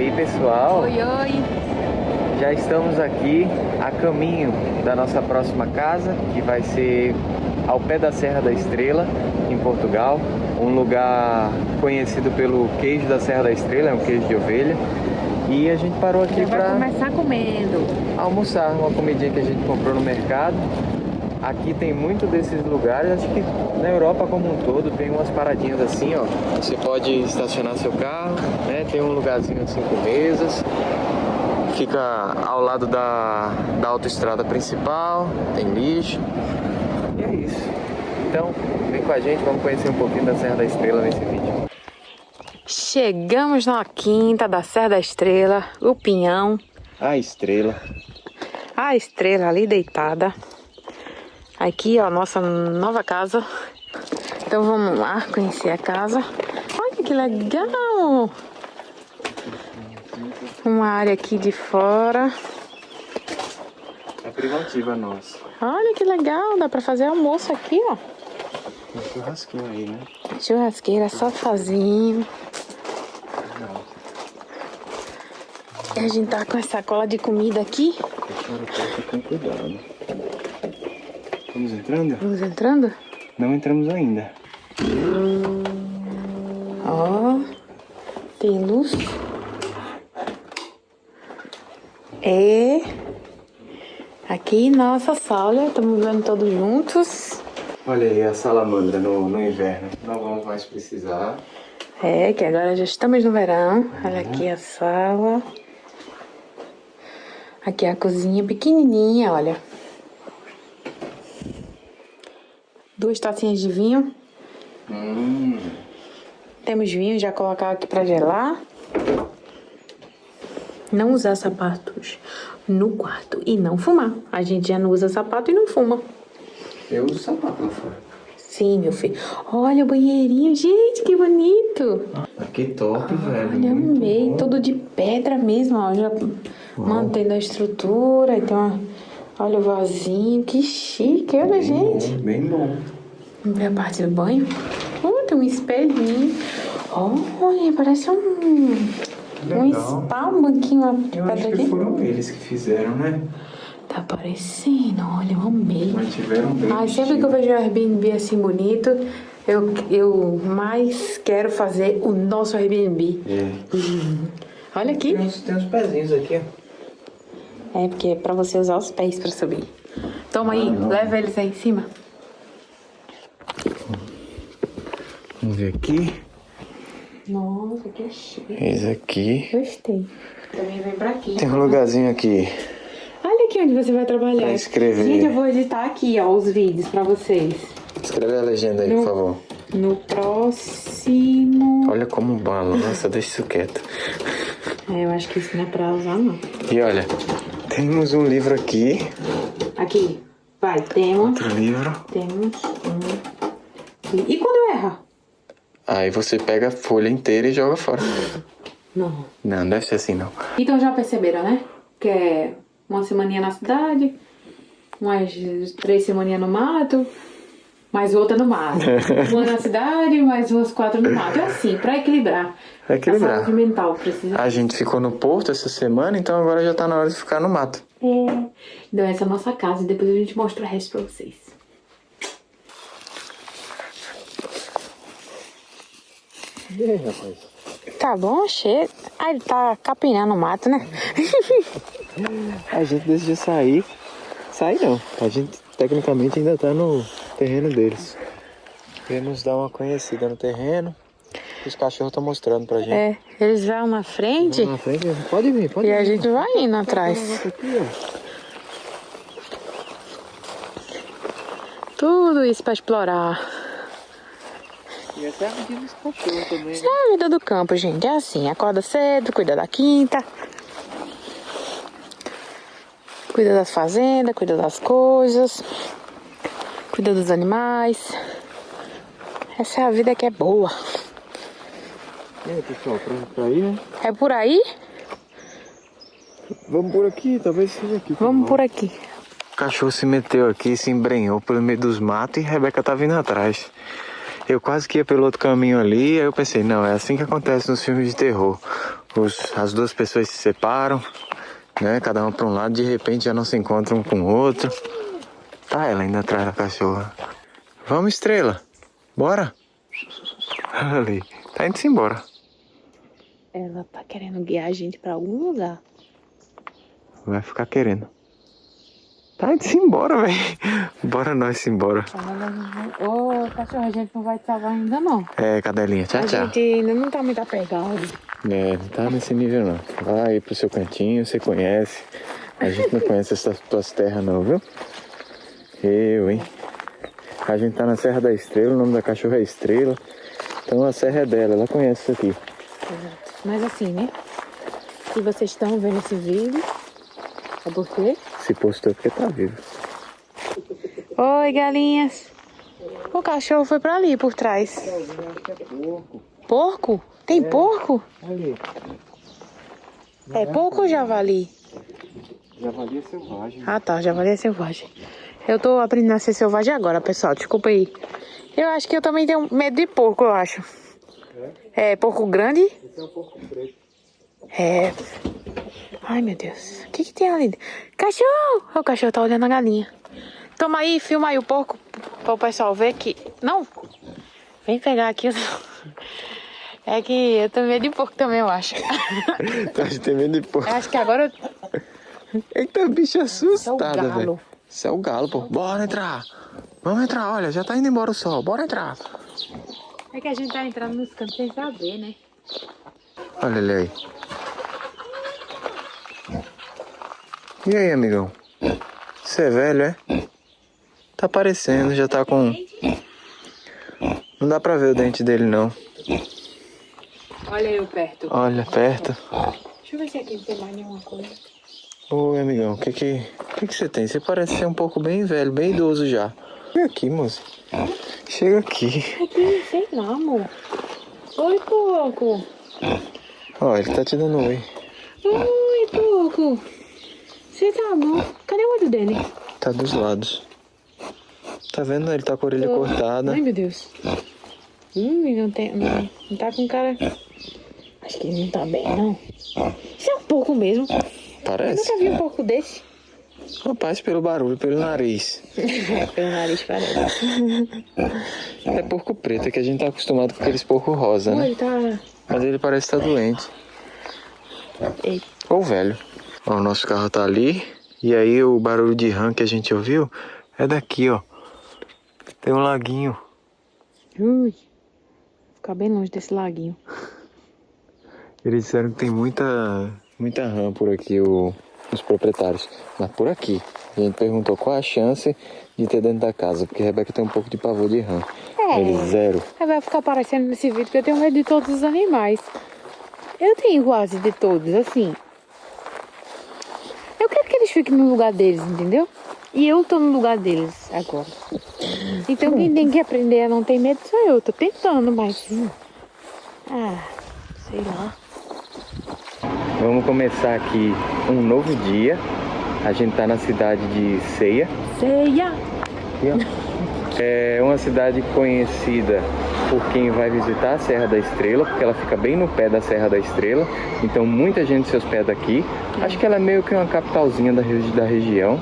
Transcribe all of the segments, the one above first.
aí, pessoal? Oi, oi. Já estamos aqui a caminho da nossa próxima casa, que vai ser ao pé da Serra da Estrela, em Portugal. Um lugar conhecido pelo queijo da Serra da Estrela, é um queijo de ovelha. E a gente parou aqui para começar comendo. almoçar, uma comidinha que a gente comprou no mercado. Aqui tem muito desses lugares, acho que na Europa como um todo tem umas paradinhas assim, ó. Você pode estacionar seu carro, né? Tem um lugarzinho de 5 mesas. Fica ao lado da autoestrada principal, tem lixo. E é isso. Então, vem com a gente, vamos conhecer um pouquinho da Serra da Estrela nesse vídeo. Chegamos na quinta da Serra da Estrela, o Pinhão. A estrela. A estrela ali deitada. Aqui, ó, nossa nova casa. Então vamos lá conhecer a casa. Olha que legal! Uma área aqui de fora. É privativa nossa. Olha que legal, dá pra fazer almoço aqui, ó. Tem churrasquinho aí, né? Churrasqueira, sofazinho. E a gente tá com essa sacola de comida aqui. Com cuidado. Vamos entrando? Vamos entrando? Não entramos ainda. Ó, tem luz. E aqui nossa sala, estamos vendo todos juntos. Olha aí a salamandra no inverno. Não vamos mais precisar. É, que agora já estamos no verão. Olha aqui a sala. Aqui a cozinha pequenininha, olha. 2 tacinhas de vinho. Temos vinho, já colocar aqui pra gelar. Não usar sapatos no quarto e não fumar. A gente já não usa sapato e não fuma. Eu uso sapato lá fora. Sim, meu filho. Olha o banheirinho, gente, que bonito. Que top, velho. Olha, Muito amei. bom. Tudo de pedra mesmo, ó. Já mantendo a estrutura. Então, olha o vasinho, que chique, olha, Bem gente. bom, bem bom. Vamos ver a parte do banho. Tem um espelhinho. Olha, parece um spa, um banquinho de Eu pedra acho que aqui. foram eles que fizeram, né? Tá parecendo, olha, eu amei. Mas tiveram bem. Ai, sempre que eu vejo o Airbnb assim bonito, eu mais quero fazer o nosso Airbnb. É. Olha aqui. Tem uns pezinhos aqui, ó. É, porque é pra você usar os pés pra subir. Toma aí, leva eles aí em cima. Vamos ver aqui. Nossa, que chique. Esse aqui. Gostei. Também vem pra aqui. Tem um lugarzinho aqui. Olha aqui onde você vai trabalhar. Pra escrever. Gente, eu vou editar aqui, ó, os vídeos pra vocês. Escreve a legenda aí, por favor. No próximo... Olha como balança, deixa isso quieto. É, eu acho que isso não é pra usar, não. E olha, temos um livro aqui. Aqui, vai, temos Outro livro. E quando erra? Aí você pega a folha inteira e joga fora. Não. Não, deve ser assim não. Então já perceberam, né? Que é uma semaninha na cidade, mais 3 semaninhas no mato, mais outra no mato. Uma na cidade, mais umas 4 no mato. É assim, pra equilibrar. Pra equilibrar. A saúde mental precisa. A gente ficou no Porto essa semana, então agora já tá na hora de ficar no mato. É. Então essa é a nossa casa e depois a gente mostra o resto pra vocês. E aí, rapaz? Tá bom, chega. Ah, ele tá capinando o mato, né? A gente decidiu sair. Sair não. A gente tecnicamente ainda tá no terreno deles. Queremos dar uma conhecida no terreno. Os cachorros estão mostrando pra gente. É, eles vão na frente Na frente, pode vir, pode e vir. a gente vai indo atrás. Aqui, ó. Tudo isso pra explorar. E até a vida dos cachorros também. Isso é a vida do campo, gente. É assim, acorda cedo, cuida da quinta. Cuida das fazendas, cuida das coisas. Cuida dos animais. Essa é a vida que é boa. E aí, pessoal, pra ir, né? É por aí? Vamos por aqui, talvez seja aqui. Vamos por aqui. O cachorro se meteu aqui, se embrenhou pelo meio dos matos e Rebeca tá vindo atrás. Eu quase que ia pelo outro caminho ali, aí eu pensei, não, é assim que acontece nos filmes de terror. as duas pessoas se separam, né? Cada uma para um lado, de repente já não se encontram um com o outro. Tá ela ainda atrás da cachorra. Vamos, Estrela. Bora. Ali. Tá indo-se embora. Ela tá querendo guiar a gente pra algum lugar. Vai ficar querendo. Tá indo-se embora, velho. Bora nós embora. Ô, cachorro, a gente não vai te salvar ainda não. É, cadelinha. Tchau, tchau. A gente ainda não tá muito apegado. É, não tá nesse nível não. Vai pro seu cantinho, você conhece. A gente não conhece essas tuas terras não, viu? Hein? A gente tá na Serra da Estrela, o nome da cachorra é Estrela. Então a serra é dela, ela conhece isso aqui. Exato. Mas assim, né? Se vocês estão vendo esse vídeo, é porque... Se postou porque tá vivo. Oi, galinhas. O cachorro foi pra ali, por trás. Acho que é porco. Porco? Tem porco? Ali. É porco ou javali? Javali é selvagem. Ah tá, javali é selvagem. Eu tô aprendendo a ser selvagem agora, pessoal. Desculpa aí. Eu acho que eu também tenho medo de porco, eu acho. É porco grande? Esse é um porco preto. É. Ai, meu Deus. O que tem ali? Cachorro! O cachorro tá olhando a galinha. Toma aí, filma aí o porco para o pessoal ver que... Não! Vem pegar aqui. É que eu tenho medo de porco também, eu acho. Tá de ter medo de porco. Eu acho que agora... Eita, bicho assustada, galo. velho. Isso é o galo, pô. Bora entrar. Vamos entrar, olha, já tá indo embora o sol. Bora entrar. É que a gente tá entrando nos cantos sem saber, né? Olha ele aí. E aí, amigão? Você é velho, é? Tá parecendo, já tá com... Não dá pra ver o dente dele, não. Olha eu perto. Olha, perto. Deixa eu ver se aqui não tem mais nenhuma coisa. Oi, amigão, o que você tem? Você parece ser um pouco bem velho, bem idoso já. Chega aqui, moça. Chega aqui. Aqui, sei lá, amor. Oi, porco. Ó, ele tá te dando oi. Oi, porco. Você tá bom? Cadê o olho dele? Tá dos lados. Tá vendo? Ele tá com a orelha cortada. Ai, meu Deus. Não tá com cara... Acho que ele não tá bem, não. Isso é um porco mesmo. Parece. Eu nunca vi um porco desse. Rapaz, pelo barulho, pelo nariz. Pelo nariz parece. É porco preto, é que a gente tá acostumado com aqueles porco rosa, né? Ele tá... Mas ele parece estar doente. Ei. Ou velho. Ó, o nosso carro tá ali. E aí o barulho de rã que a gente ouviu é daqui, ó. Tem um laguinho. Ui. Vou ficar bem longe desse laguinho. Eles disseram que tem muita rã por aqui, os proprietários. Mas por aqui. A gente perguntou qual a chance de ter dentro da casa. Porque a Rebeca tem um pouco de pavor de rã. Ele zero. Vai ficar aparecendo nesse vídeo que eu tenho medo de todos os animais. Eu tenho quase de todos, assim. Eu quero que eles fiquem no lugar deles, entendeu? E eu tô no lugar deles agora. Então quem tem que aprender a não ter medo sou eu. Tô tentando, mas... sei lá. Vamos começar aqui um novo dia. A gente tá na cidade de Ceia. Ceia! É uma cidade conhecida por quem vai visitar a Serra da Estrela, porque ela fica bem no pé da Serra da Estrela. Então muita gente se hospeda aqui. Acho que ela é meio que uma capitalzinha da região.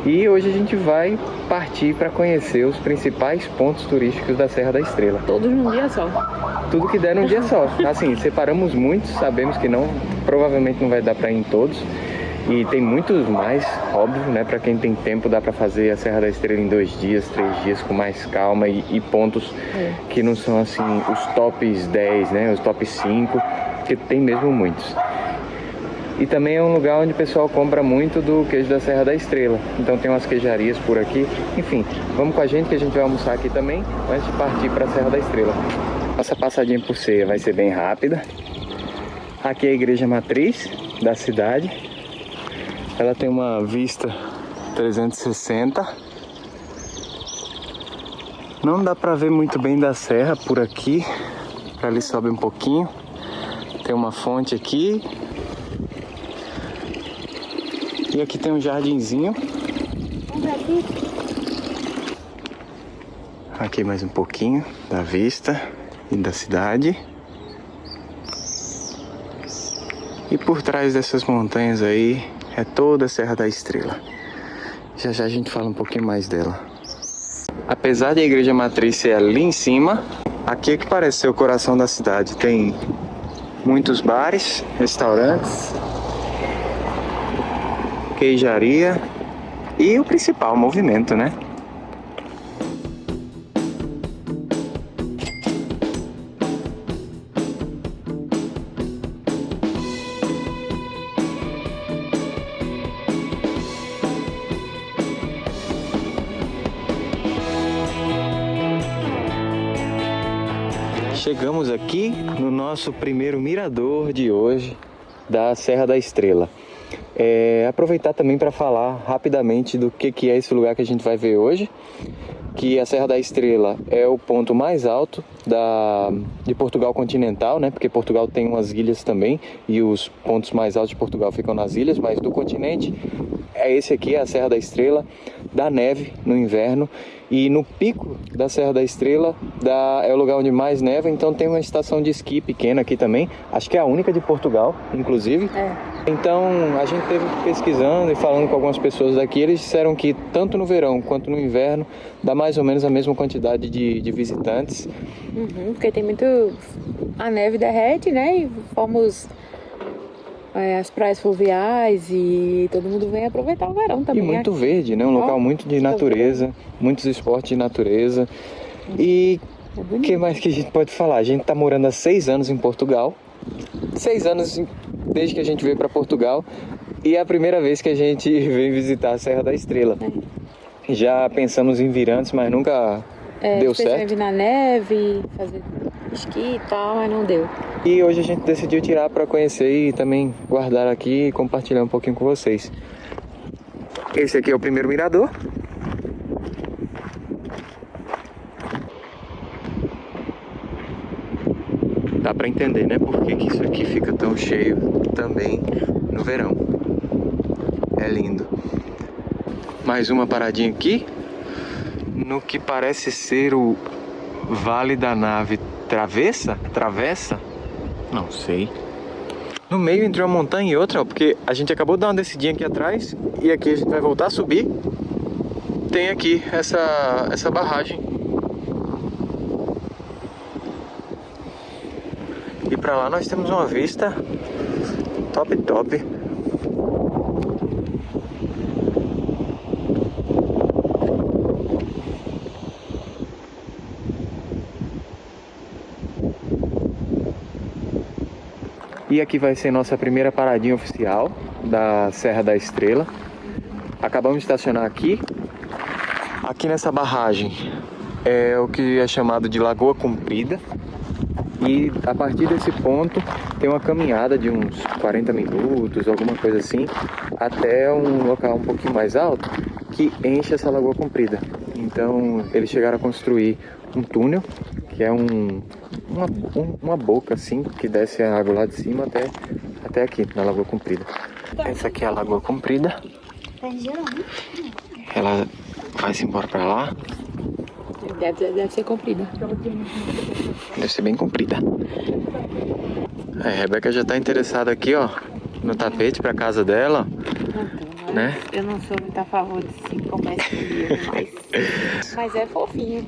E hoje a gente vai partir para conhecer os principais pontos turísticos da Serra da Estrela. Todos num dia só. Tudo que der num dia só. Assim, separamos muitos, sabemos que provavelmente não vai dar para ir em todos. E tem muitos mais, óbvio, né? Para quem tem tempo dá para fazer a Serra da Estrela em 2 dias, 3 dias com mais calma e pontos que não são assim os tops 10, né? Os top 5, que tem mesmo muitos. E também é um lugar onde o pessoal compra muito do queijo da Serra da Estrela. Então tem umas queijarias por aqui. Enfim, vamos com a gente que a gente vai almoçar aqui também antes de partir para a Serra da Estrela. Nossa passadinha por Ceia vai ser bem rápida. Aqui é a igreja matriz da cidade. Ela tem uma vista 360. Não dá pra ver muito bem da serra por aqui. Ali sobe um pouquinho. Tem uma fonte aqui. E aqui tem um jardinzinho. Vamos ver aqui. Aqui mais um pouquinho da vista e da cidade. E por trás dessas montanhas aí é toda a Serra da Estrela. Já já a gente fala um pouquinho mais dela. Apesar da igreja matriz ser ali em cima, aqui é que parece ser o coração da cidade. Tem muitos bares, restaurantes, queijaria e o principal, o movimento, né? Chegamos aqui no nosso primeiro mirador de hoje da Serra da Estrela. Aproveitar também para falar rapidamente do que é esse lugar que a gente vai ver hoje, que a Serra da Estrela é o ponto mais alto de Portugal continental, né? Porque Portugal tem umas ilhas também e os pontos mais altos de Portugal ficam nas ilhas, mas do continente esse aqui, é a Serra da Estrela, dá neve no inverno. E no pico da Serra da Estrela é o lugar onde mais neva, então tem uma estação de esqui pequena aqui também. Acho que é a única de Portugal, inclusive. Então a gente teve pesquisando e falando com algumas pessoas daqui, eles disseram que tanto no verão quanto no inverno dá mais ou menos a mesma quantidade de visitantes. Porque tem muito... A neve derrete, né? E fomos... as praias fluviais e todo mundo vem aproveitar o verão também. E muito verde, né? Um local muito de natureza, muitos esportes de natureza. E o que mais que a gente pode falar? A gente tá morando há 6 anos em Portugal. 6 anos desde que a gente veio para Portugal. E é a primeira vez que a gente vem visitar a Serra da Estrela. Já pensamos em vir antes, mas nunca deu certo. Vir na neve, fazer esqui e tal, mas não deu. E hoje a gente decidiu tirar para conhecer e também guardar aqui e compartilhar um pouquinho com vocês. Esse aqui é o primeiro mirador. Dá para entender, né? Por que isso aqui fica tão cheio também no verão. É lindo. Mais uma paradinha aqui. No que parece ser o Vale da Nave Travessa? Não sei. No meio entre uma montanha e outra, ó, porque a gente acabou de dar uma descidinha aqui atrás e aqui a gente vai voltar a subir. Tem aqui essa barragem. E pra lá nós temos uma vista top. E aqui vai ser nossa primeira paradinha oficial da Serra da Estrela. Acabamos de estacionar aqui. Aqui nessa barragem é o que é chamado de Lagoa Comprida. E a partir desse ponto tem uma caminhada de uns 40 minutos, alguma coisa assim, até um local um pouquinho mais alto que enche essa Lagoa Comprida. Então eles chegaram a construir um túnel, que é uma boca assim, que desce a água lá de cima até aqui, na Lagoa Comprida. Essa aqui é a Lagoa Comprida. Ela vai-se embora pra lá. Deve ser comprida. Deve ser bem comprida. A Rebeca já tá interessada aqui, ó, no tapete pra casa dela. Né? Eu não sou muito a favor de 5 metros, mas é fofinho.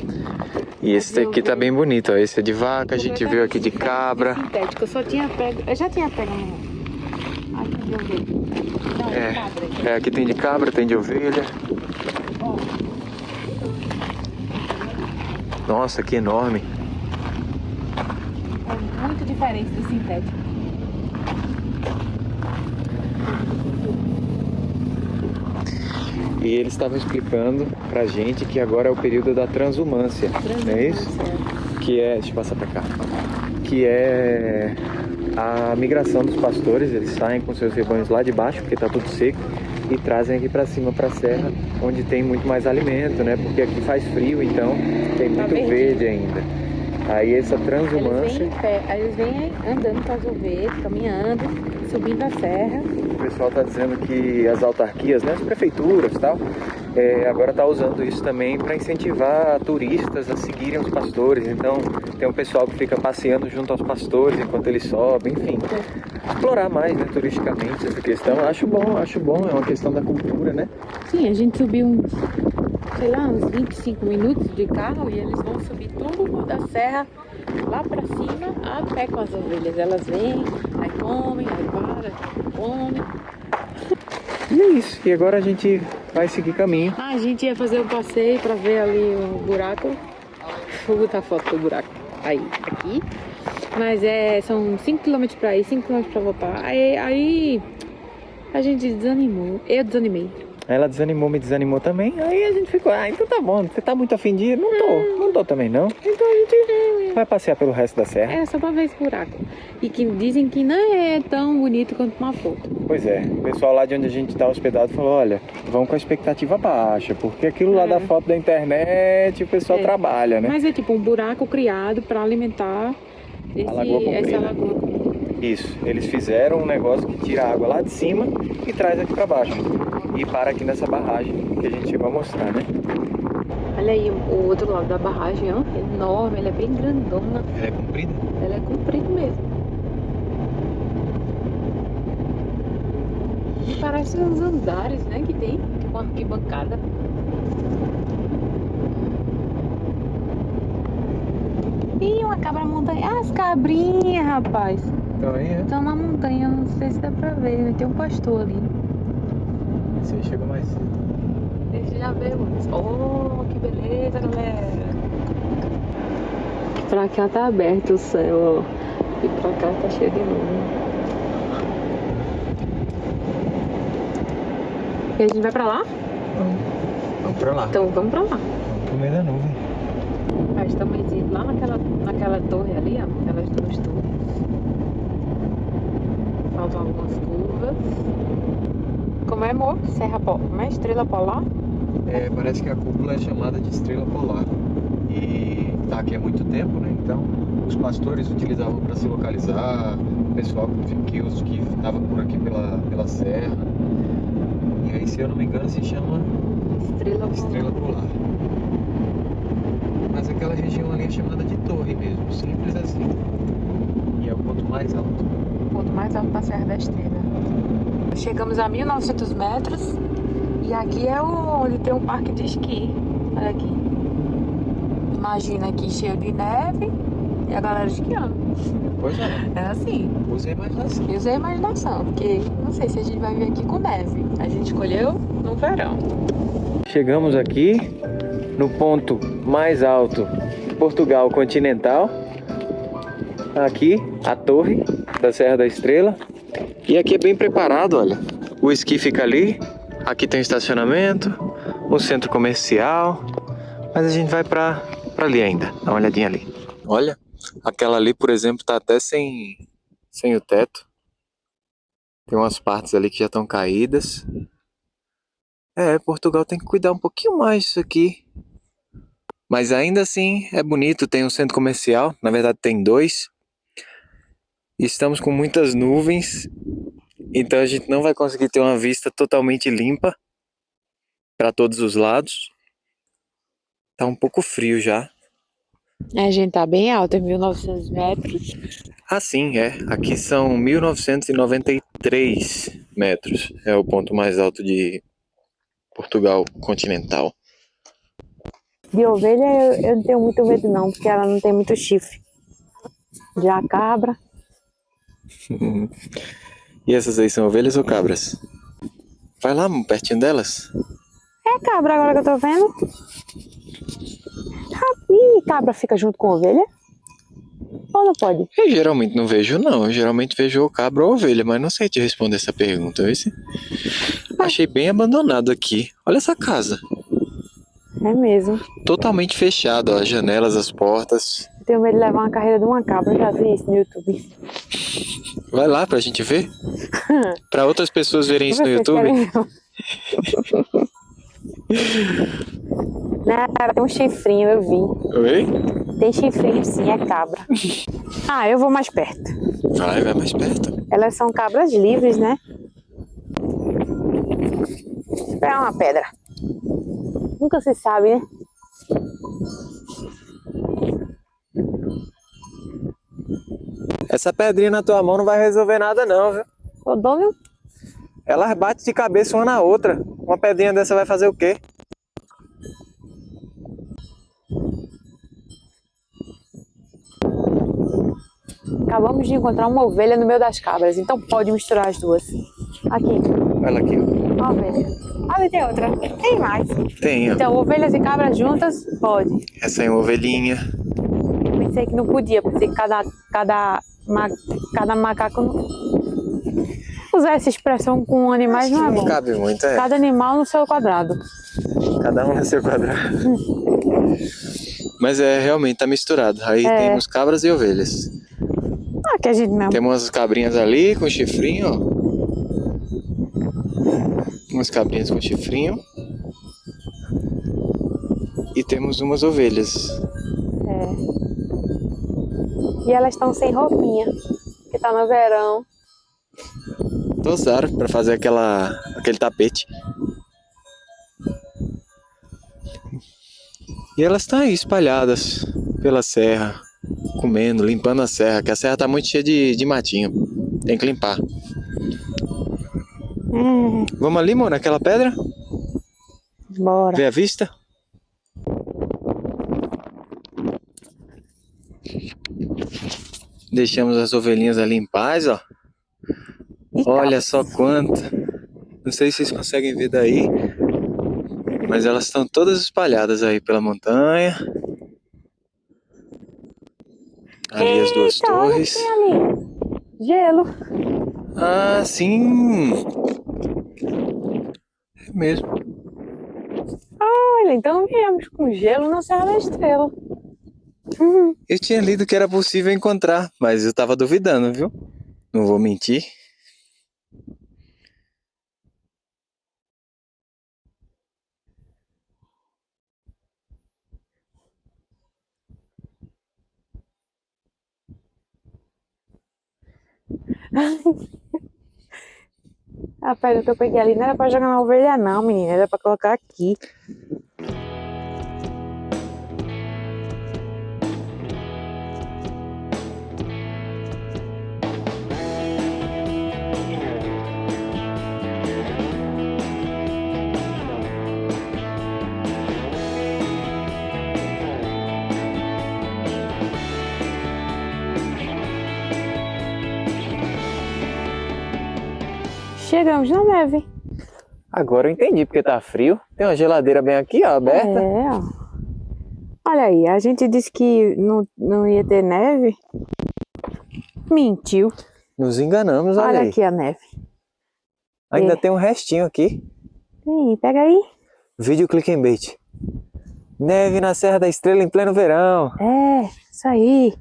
E esse daqui tá bem bonito, ó. Esse é de vaca, a gente viu aqui de cabra. Sintético, eu já tinha pego aqui de ovelha. Aqui tem de cabra, tem de ovelha. Nossa, que enorme. É muito diferente do sintético. E eles estavam explicando pra gente que agora é o período da transumância, não é isso? Que é, deixa eu passar pra cá, que é a migração dos pastores. Eles saem com seus rebanhos lá de baixo, porque tá tudo seco, e trazem aqui pra cima, pra serra, onde tem muito mais alimento, né? Porque aqui faz frio, então tem muito verde ainda. Aí essa transumância... Eles vêm andando com as ovelhas, caminhando, subindo a serra. O pessoal tá dizendo que as autarquias, né, as prefeituras e tal, agora está usando isso também para incentivar turistas a seguirem os pastores. Então tem um pessoal que fica passeando junto aos pastores enquanto eles sobem, enfim, explorar mais, né, turisticamente essa questão. Acho bom, é uma questão da cultura, né? Sim, a gente subiu uns, sei lá, uns 25 minutos de carro e eles vão subir tudo da serra lá pra cima a pé com as ovelhas. Elas vêm, aí comem, aí para, comem. E é isso. E agora a gente vai seguir caminho. A gente ia fazer um passeio pra ver ali o buraco. Vou botar foto do buraco aí, aqui. Mas são 5 km pra ir, 5 km pra voltar. Aí a gente desanimou. Eu desanimei. Ela desanimou, me desanimou também. Aí a gente ficou, então tá bom, você tá muito afim de ir? Não tô também não. Então a gente vai passear pelo resto da serra. É só pra ver esse buraco. E que dizem que não é tão bonito quanto uma foto. Pois é, o pessoal lá de onde a gente tá hospedado falou, olha, vão com a expectativa baixa, porque aquilo lá da foto da internet o pessoal trabalha, né? Mas é tipo um buraco criado pra alimentar essa lagoa comprida. Isso, eles fizeram um negócio que tira a água lá de cima e traz aqui pra baixo. E para aqui nessa barragem que a gente vai mostrar, né? Olha aí o outro lado da barragem, ó, é enorme, ela é bem grandona. Ela é comprida? Ela é comprida mesmo. E parece uns andares, né, que tem, tipo uma arquibancada. Ih, uma cabra montanha. Ah, as cabrinhas, rapaz. Então aí, Estão na montanha, não sei se dá pra ver, né? Tem um pastor ali. Esse aí chegou mais cedo. Esse já veio. Oh, que beleza, galera. Pra cá tá aberto o céu, ó. E pra cá tá cheio de nuvem. E a gente vai pra lá? Vamos pra lá. Então vamos pra lá. Vamos pro meio da nuvem. Nós estamos indo lá naquela torre ali, ó. Aquelas duas torres. Faltam algumas curvas. Como é, amor? Como é? Estrela polar? Parece que a cúpula é chamada de estrela polar. E tá aqui há muito tempo, né? Então os pastores utilizavam para se localizar, o pessoal que estava por aqui pela serra. E aí, se eu não me engano, se chama Estrela Polar. Mas aquela região ali é chamada de torre mesmo, simples assim. E é o ponto mais alto. O ponto mais alto da Serra da Estrela. Chegamos a 1900 metros e aqui é onde tem um parque de esqui. Olha aqui. Imagina aqui cheio de neve e a galera esquiando. Pois é. É assim. Use a imaginação. Use a imaginação, porque não sei se a gente vai vir aqui com neve. A gente escolheu no verão. Chegamos aqui no ponto mais alto de Portugal continental. Aqui a torre da Serra da Estrela. E aqui é bem preparado, olha. O esqui fica ali. Aqui tem estacionamento, um centro comercial. Mas a gente vai pra ali ainda. Dá uma olhadinha ali. Olha, aquela ali, por exemplo, tá até sem o teto. Tem umas partes ali que já estão caídas. Portugal tem que cuidar um pouquinho mais disso aqui. Mas ainda assim é bonito, tem um centro comercial. Na verdade tem dois. Estamos com muitas nuvens. Então a gente não vai conseguir ter uma vista totalmente limpa para todos os lados. Tá um pouco frio já. A gente tá bem alto, é 1900 metros. Ah, sim, Aqui são 1993 metros. É o ponto mais alto de Portugal continental. De ovelha eu não tenho muito medo não, porque ela não tem muito chifre. Já a cabra. E essas aí são ovelhas ou cabras? Vai lá, pertinho delas. É cabra agora que eu tô vendo. E cabra fica junto com ovelha? Ou não pode? Eu geralmente não vejo, não. Eu geralmente vejo ou cabra ou ovelha, mas não sei te responder essa pergunta. Achei bem abandonado aqui. Olha essa casa. É mesmo. Totalmente fechado, ó, as janelas, as portas. Tenho medo de levar uma carreira de uma cabra, eu já vi isso no YouTube. Vai lá pra gente ver. Pra outras pessoas verem isso no YouTube. Não, tem um chifrinho, eu vi. Oi? Tem chifrinho sim, é cabra. Eu vou mais perto. Vai mais perto. Elas são cabras livres, né? Vou pegar uma pedra. Nunca se sabe, né? Essa pedrinha na tua mão não vai resolver nada não, viu? Eu dou, viu? Elas batem de cabeça uma na outra. Uma pedrinha dessa vai fazer o quê? Acabamos de encontrar uma ovelha no meio das cabras, então pode misturar as duas. Aqui, Olha aqui, ó. uma ovelha. Ali tem outra. Tem mais. Tem, ó. Então, ovelhas e cabras juntas, pode. Essa é uma ovelhinha. Pensei que não podia, pensei que cada macaco usar essa expressão com animais não é Não bom. cabe muito, é. Cada animal no seu quadrado. Cada um no seu quadrado. Mas realmente tá misturado. Aí temos cabras e ovelhas. Ah, que a gente mesmo. Temos umas cabrinhas ali com chifrinho, ó. Umas cabrinhas com chifrinho. E temos umas ovelhas. E elas estão sem roupinha, porque tá no verão. Usaram para fazer aquele tapete. E elas estão aí espalhadas pela serra, comendo, limpando a serra, que a serra tá muito cheia de matinho. Tem que limpar. Vamos ali, amor, naquela pedra? Bora. Ver a vista? Deixamos as ovelhinhas ali em paz, ó. Olha só quanta. Não sei se vocês conseguem ver daí, mas elas estão todas espalhadas aí pela montanha. Ali as duas torres. Olha ali. Gelo. Ah, sim. É mesmo. Olha, então viemos com gelo na Serra da Estrela. Eu tinha lido que era possível encontrar, mas eu tava duvidando, viu? Não vou mentir. A pedra que eu peguei ali não era pra jogar na ovelha não, menina. Era pra colocar aqui. Chegamos na neve. Agora eu entendi porque tá frio. Tem uma geladeira bem aqui, ó, aberta. Ó. Olha aí, a gente disse que não ia ter neve. Mentiu. Nos enganamos, olha aí. Aqui a neve. Ainda tem um restinho aqui. Ih, pega aí. Vídeo clickbait. Neve na Serra da Estrela em pleno verão. Isso aí.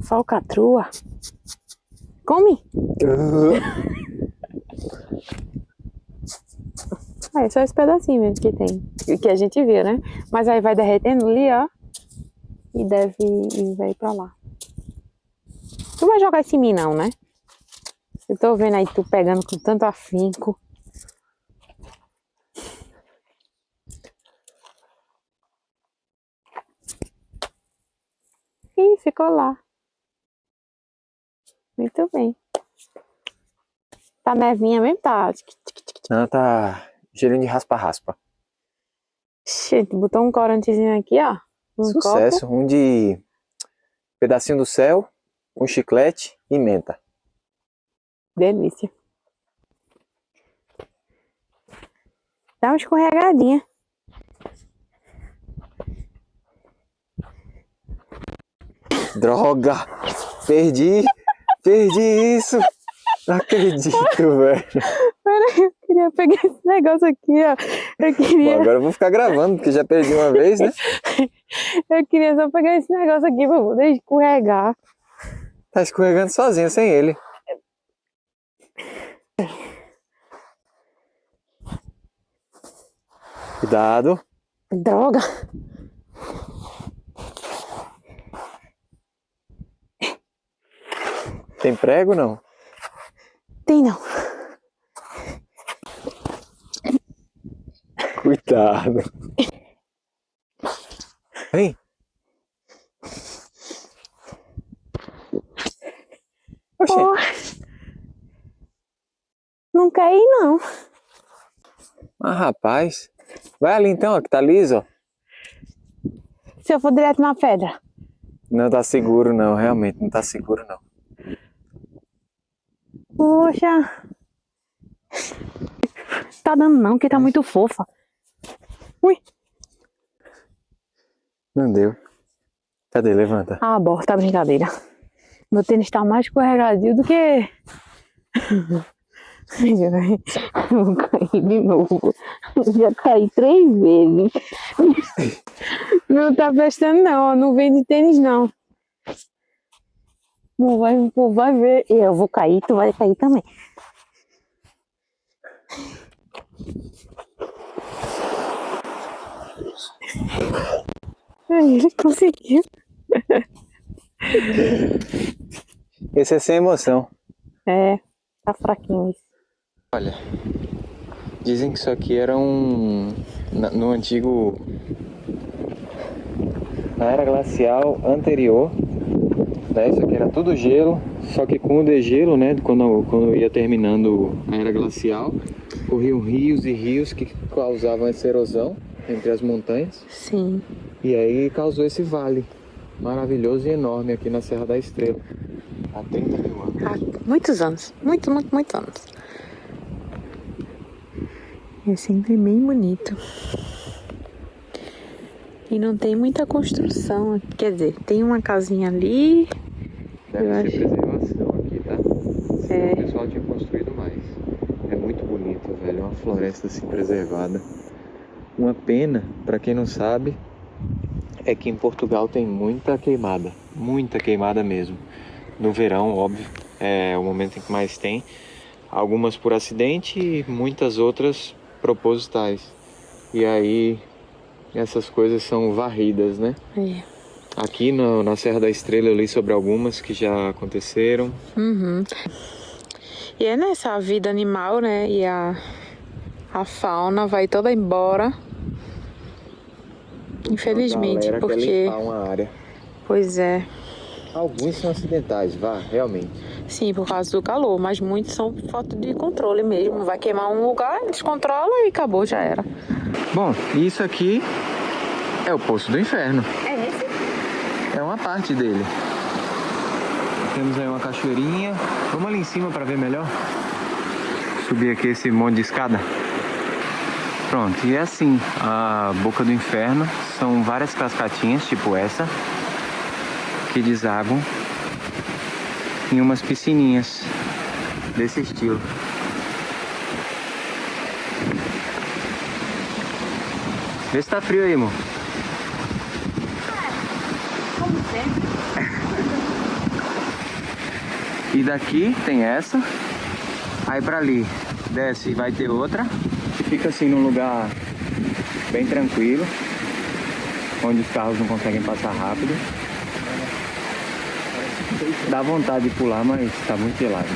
Falcatrua. Come. É só esse pedacinho mesmo que tem. Que a gente viu, né? Mas aí vai derretendo ali, ó. E vai pra lá. Tu vai jogar isso em mim não, né? Eu tô vendo aí tu pegando com tanto afinco. Ih, ficou lá. Muito bem. Tá nevinha mesmo? Tá. Não, tá gelinho de raspa-raspa. Gente, botou um corantezinho aqui, ó. Sucesso. Um de pedacinho do céu, com chiclete e menta. Delícia. Dá uma escorregadinha. Droga! Perdi isso! Não acredito, velho. Peraí, eu queria pegar esse negócio aqui, ó. Bom, agora eu vou ficar gravando, porque já perdi uma vez, né? Eu queria só pegar esse negócio aqui pra poder escorregar. Tá escorregando sozinho, sem ele. Cuidado. Droga! Tem prego, não? Tem não. Cuidado. Coitado. Vem. Oxê. Oh, não caí, não. Ah, rapaz. Vai ali então, ó, que tá liso, ó. Se eu for direto na pedra. Não tá seguro não, realmente, não tá seguro não. Poxa. Tá dando não, que tá muito fofa. Ui. Não deu. Cadê? Levanta. Ah, tá brincadeira. Meu tênis tá mais escorregadio do que... Eu vou cair de novo. Eu já caí 3 vezes. Não tá prestando não, ó. Não vem de tênis não. O povo vai ver. Eu vou cair, tu vai cair também. Ai, ele conseguiu. Esse é sem emoção. É, tá fraquinho isso. Olha, dizem que isso aqui era no antigo... Na era glacial anterior, né? Isso aqui era tudo gelo, só que com o degelo, né? Quando ia terminando a era glacial, corriam rios e rios que causavam essa erosão entre as montanhas. Sim. E aí causou esse vale maravilhoso e enorme aqui na Serra da Estrela. Há 30 mil anos. Há muitos anos. Muitos anos. É sempre bem bonito. E não tem muita construção. Quer dizer, tem uma casinha ali. Deve ser preservação aqui, tá? O pessoal tinha construído mais. É muito bonito, velho. É uma floresta assim preservada. Uma pena, pra quem não sabe, é que em Portugal tem muita queimada mesmo. No verão, óbvio, é o momento em que mais tem. Algumas por acidente e muitas outras propositais. E aí essas coisas são varridas, né? É. Aqui na Serra da Estrela eu li sobre algumas que já aconteceram. Uhum. E é nessa vida animal, né? E a fauna vai toda embora. Infelizmente, A galera porque... quer limpar uma área. Pois é. Alguns são acidentais, realmente. Sim, por causa do calor, mas muitos são falta de controle mesmo. Vai queimar um lugar, descontrola e acabou, já era. Bom, isso aqui é o Poço do Inferno. É esse? É uma parte dele. Temos aí uma cachoeirinha. Vamos ali em cima para ver melhor. Subir aqui esse monte de escada. Pronto, e é assim, a Boca do Inferno são várias cascatinhas, tipo essa, que desaguam em umas piscininhas desse estilo. Vê se tá frio aí, amor. Como sempre. E daqui tem essa, aí pra ali desce e vai ter outra, que fica assim num lugar bem tranquilo, onde os carros não conseguem passar rápido. Dá vontade de pular, mas tá muito gelado.